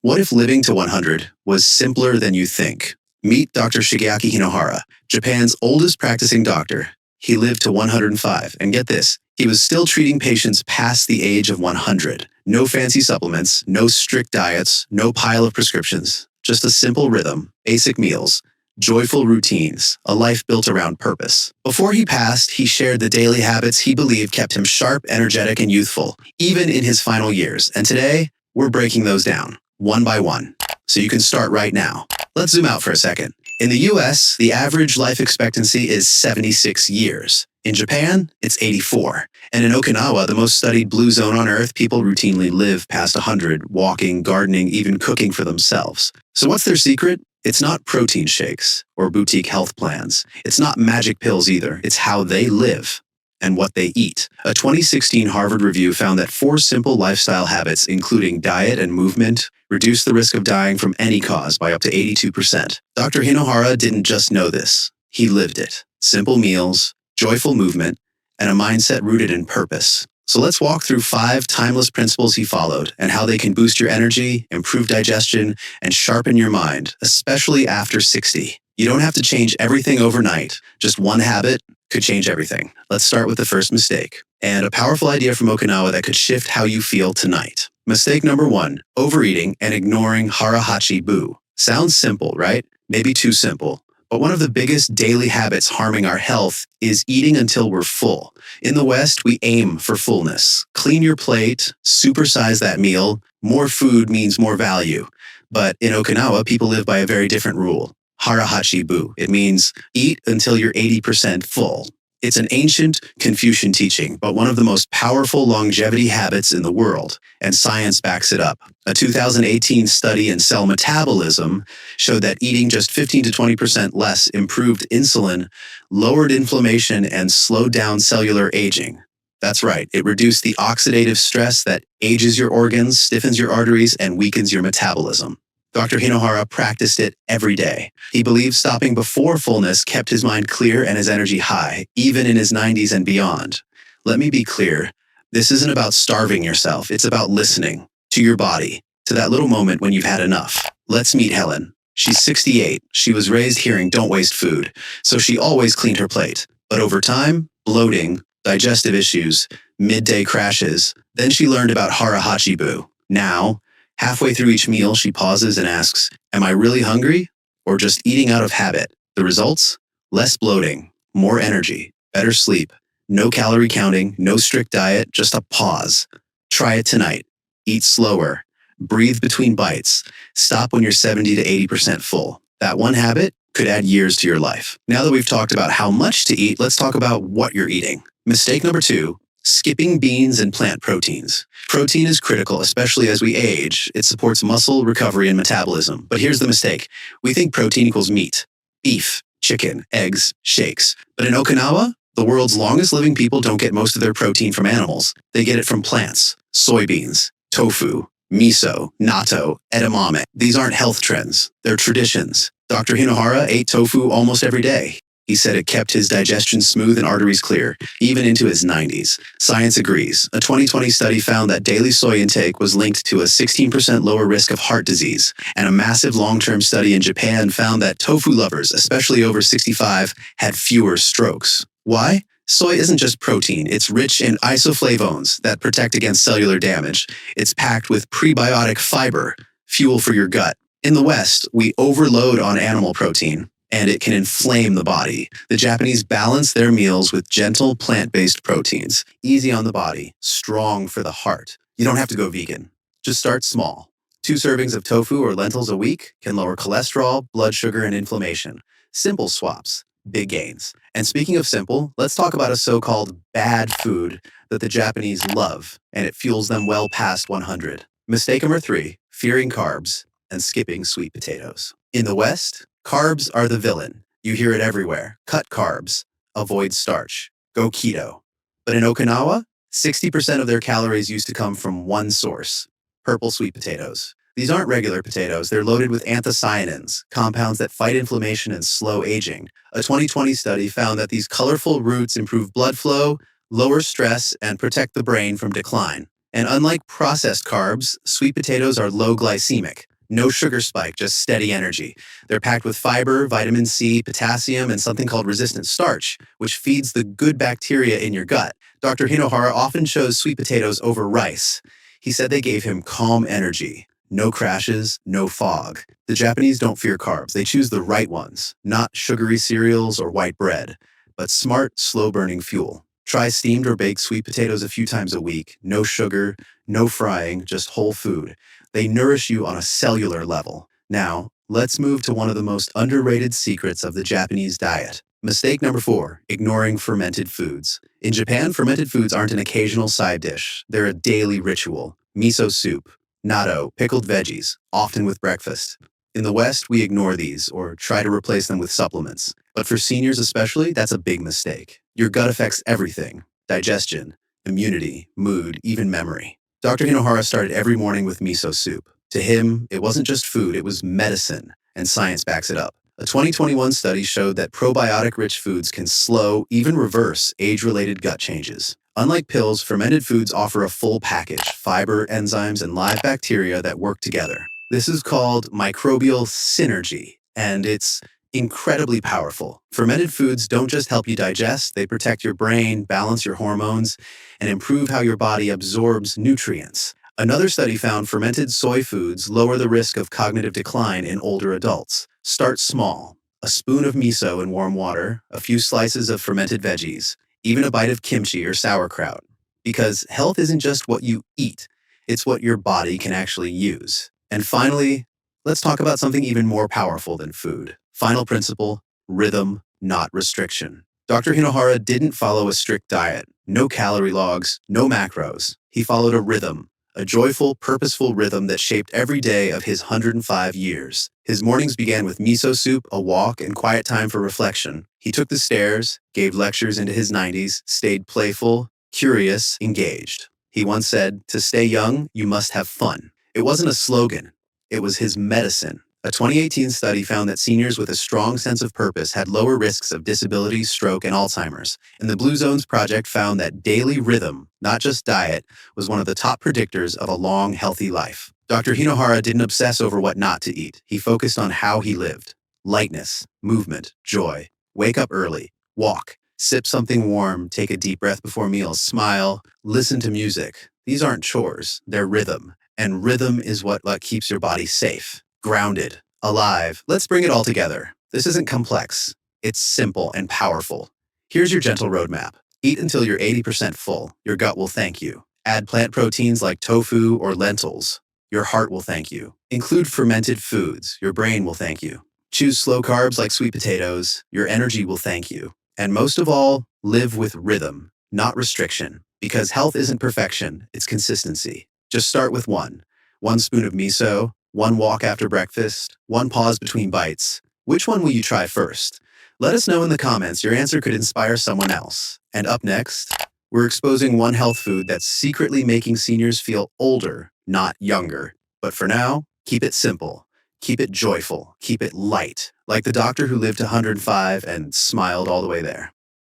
What if living to 100 was simpler than you think? Meet Dr. Shigeaki Hinohara, Japan's oldest practicing doctor. He lived to 105, and get this, he was still treating patients past the age of 100. No fancy supplements, no strict diets, no pile of prescriptions, just a simple rhythm, basic meals, joyful routines, a life built around purpose. Before he passed, he shared the daily habits he believed kept him sharp, energetic, and youthful, even in his final years. And today, we're breaking those down, one by one. So you can start right now. Let's zoom out for a second. In the US, the average life expectancy is 76 years. In Japan, it's 84. And in Okinawa, the most studied blue zone on Earth, people routinely live past 100, walking, gardening, even cooking for themselves. So what's their secret? It's not protein shakes or boutique health plans. It's not magic pills either. It's how they live and what they eat. A 2016 Harvard review found that 4 simple lifestyle habits, including diet and movement, reduce the risk of dying from any cause by up to 82%. Dr. Hinohara didn't just know this. He lived it. Simple meals, joyful movement, and a mindset rooted in purpose. So let's walk through 5 timeless principles he followed and how they can boost your energy, improve digestion, and sharpen your mind, especially after 60. You don't have to change everything overnight. Just one habit could change everything. Let's start with the first mistake, and a powerful idea from Okinawa that could shift how you feel tonight. Mistake number 1, overeating and ignoring harahachi bu. Sounds simple, right? Maybe too simple. But one of the biggest daily habits harming our health is eating until we're full. In the West, we aim for fullness. Clean your plate, supersize that meal. More food means more value. But in Okinawa, people live by a very different rule. Harahachi bu. It means eat until you're 80% full. It's an ancient Confucian teaching, but one of the most powerful longevity habits in the world, and science backs it up. A 2018 study in cell metabolism showed that eating just 15 to 20% less improved insulin, lowered inflammation, and slowed down cellular aging. That's right, it reduced the oxidative stress that ages your organs, stiffens your arteries, and weakens your metabolism. Dr. Hinohara practiced it every day. He believed stopping before fullness kept his mind clear and his energy high, even in his 90s and beyond. Let me be clear. This isn't about starving yourself. It's about listening to your body, to that little moment when you've had enough. Let's meet Helen. She's 68. She was raised hearing don't waste food, so she always cleaned her plate. But over time, bloating, digestive issues, midday crashes, then she learned about harahachi bu. Now, halfway through each meal, she pauses and asks, am I really hungry or just eating out of habit? The results? Less bloating, more energy, better sleep, no calorie counting, no strict diet, just a pause. Try it tonight. Eat slower. Breathe between bites. Stop when you're 70 to 80% full. That one habit could add years to your life. Now that we've talked about how much to eat, let's talk about what you're eating. Mistake number 2, skipping beans and plant proteins. Protein is critical, especially as we age. It supports muscle recovery and metabolism. But here's the mistake. We think protein equals meat, beef, chicken, eggs, shakes. But in Okinawa, the world's longest living people don't get most of their protein from animals. They get it from plants, soybeans, tofu, miso, natto, edamame. These aren't health trends. They're traditions. Dr. Hinohara ate tofu almost every day. He said it kept his digestion smooth and arteries clear, even into his 90s. Science agrees. A 2020 study found that daily soy intake was linked to a 16% lower risk of heart disease, and a massive long-term study in Japan found that tofu lovers, especially over 65, had fewer strokes. Why? Soy isn't just protein. It's rich in isoflavones that protect against cellular damage. It's packed with prebiotic fiber, fuel for your gut. In the West, we overload on animal protein, and it can inflame the body. The Japanese balance their meals with gentle plant-based proteins, easy on the body, strong for the heart. You don't have to go vegan. Just start small. 2 servings of tofu or lentils a week can lower cholesterol, blood sugar, and inflammation. Simple swaps, big gains. And speaking of simple, let's talk about a so-called bad food that the Japanese love, and it fuels them well past 100. Mistake number 3, fearing carbs and skipping sweet potatoes. In the West, carbs are the villain. You hear it everywhere. Cut carbs. Avoid starch. Go keto. But in Okinawa, 60% of their calories used to come from one source, purple sweet potatoes. These aren't regular potatoes. They're loaded with anthocyanins, compounds that fight inflammation and slow aging. A 2020 study found that these colorful roots improve blood flow, lower stress, and protect the brain from decline. And unlike processed carbs, sweet potatoes are low glycemic. No sugar spike, just steady energy. They're packed with fiber, vitamin C, potassium, and something called resistant starch, which feeds the good bacteria in your gut. Dr. Hinohara often chose sweet potatoes over rice. He said they gave him calm energy. No crashes, no fog. The Japanese don't fear carbs. They choose the right ones, not sugary cereals or white bread, but smart, slow-burning fuel. Try steamed or baked sweet potatoes a few times a week. No sugar, no frying, just whole food. They nourish you on a cellular level. Now, let's move to one of the most underrated secrets of the Japanese diet. Mistake number 4, ignoring fermented foods. In Japan, fermented foods aren't an occasional side dish. They're a daily ritual. Miso soup, natto, pickled veggies, often with breakfast. In the West, we ignore these or try to replace them with supplements. But for seniors especially, that's a big mistake. Your gut affects everything: digestion, immunity, mood, even memory. Dr. Hinohara started every morning with miso soup. To him, it wasn't just food, it was medicine, and science backs it up. A 2021 study showed that probiotic-rich foods can slow, even reverse, age-related gut changes. Unlike pills, fermented foods offer a full package: fiber, enzymes, and live bacteria that work together. This is called microbial synergy, and it's incredibly powerful. Fermented foods don't just help you digest, they protect your brain, balance your hormones, and improve how your body absorbs nutrients. Another study found fermented soy foods lower the risk of cognitive decline in older adults. Start small. A spoon of miso in warm water, a few slices of fermented veggies, even a bite of kimchi or sauerkraut. Because health isn't just what you eat, it's what your body can actually use. And finally, let's talk about something even more powerful than food. Final principle: rhythm, not restriction. Dr. Hinohara didn't follow a strict diet. No calorie logs, no macros. He followed a rhythm, a joyful, purposeful rhythm that shaped every day of his 105 years. His mornings began with miso soup, a walk, and quiet time for reflection. He took the stairs, gave lectures into his 90s, stayed playful, curious, engaged. He once said, "To stay young, you must have fun." It wasn't a slogan. It was his medicine. A 2018 study found that seniors with a strong sense of purpose had lower risks of disability, stroke, and Alzheimer's. And the Blue Zones Project found that daily rhythm, not just diet, was one of the top predictors of a long, healthy life. Dr. Hinohara didn't obsess over what not to eat. He focused on how he lived: lightness, movement, joy. Wake up early, walk, sip something warm, take a deep breath before meals, smile, listen to music. These aren't chores, they're rhythm. And rhythm is what keeps your body safe, grounded, alive. Let's bring it all together. This isn't complex. It's simple and powerful. Here's your gentle roadmap. Eat until you're 80% full. Your gut will thank you. Add plant proteins like tofu or lentils. Your heart will thank you. Include fermented foods. Your brain will thank you. Choose slow carbs like sweet potatoes. Your energy will thank you. And most of all, live with rhythm, not restriction. Because health isn't perfection, it's consistency. Just start with one spoon of miso, one walk after breakfast, one pause between bites. Which one will you try first? Let us know in the comments. Your answer could inspire someone else. And up next, we're exposing one health food that's secretly making seniors feel older, not younger. But for now, keep it simple. Keep it joyful. Keep it light. Like the doctor who lived to 105 and smiled all the way there.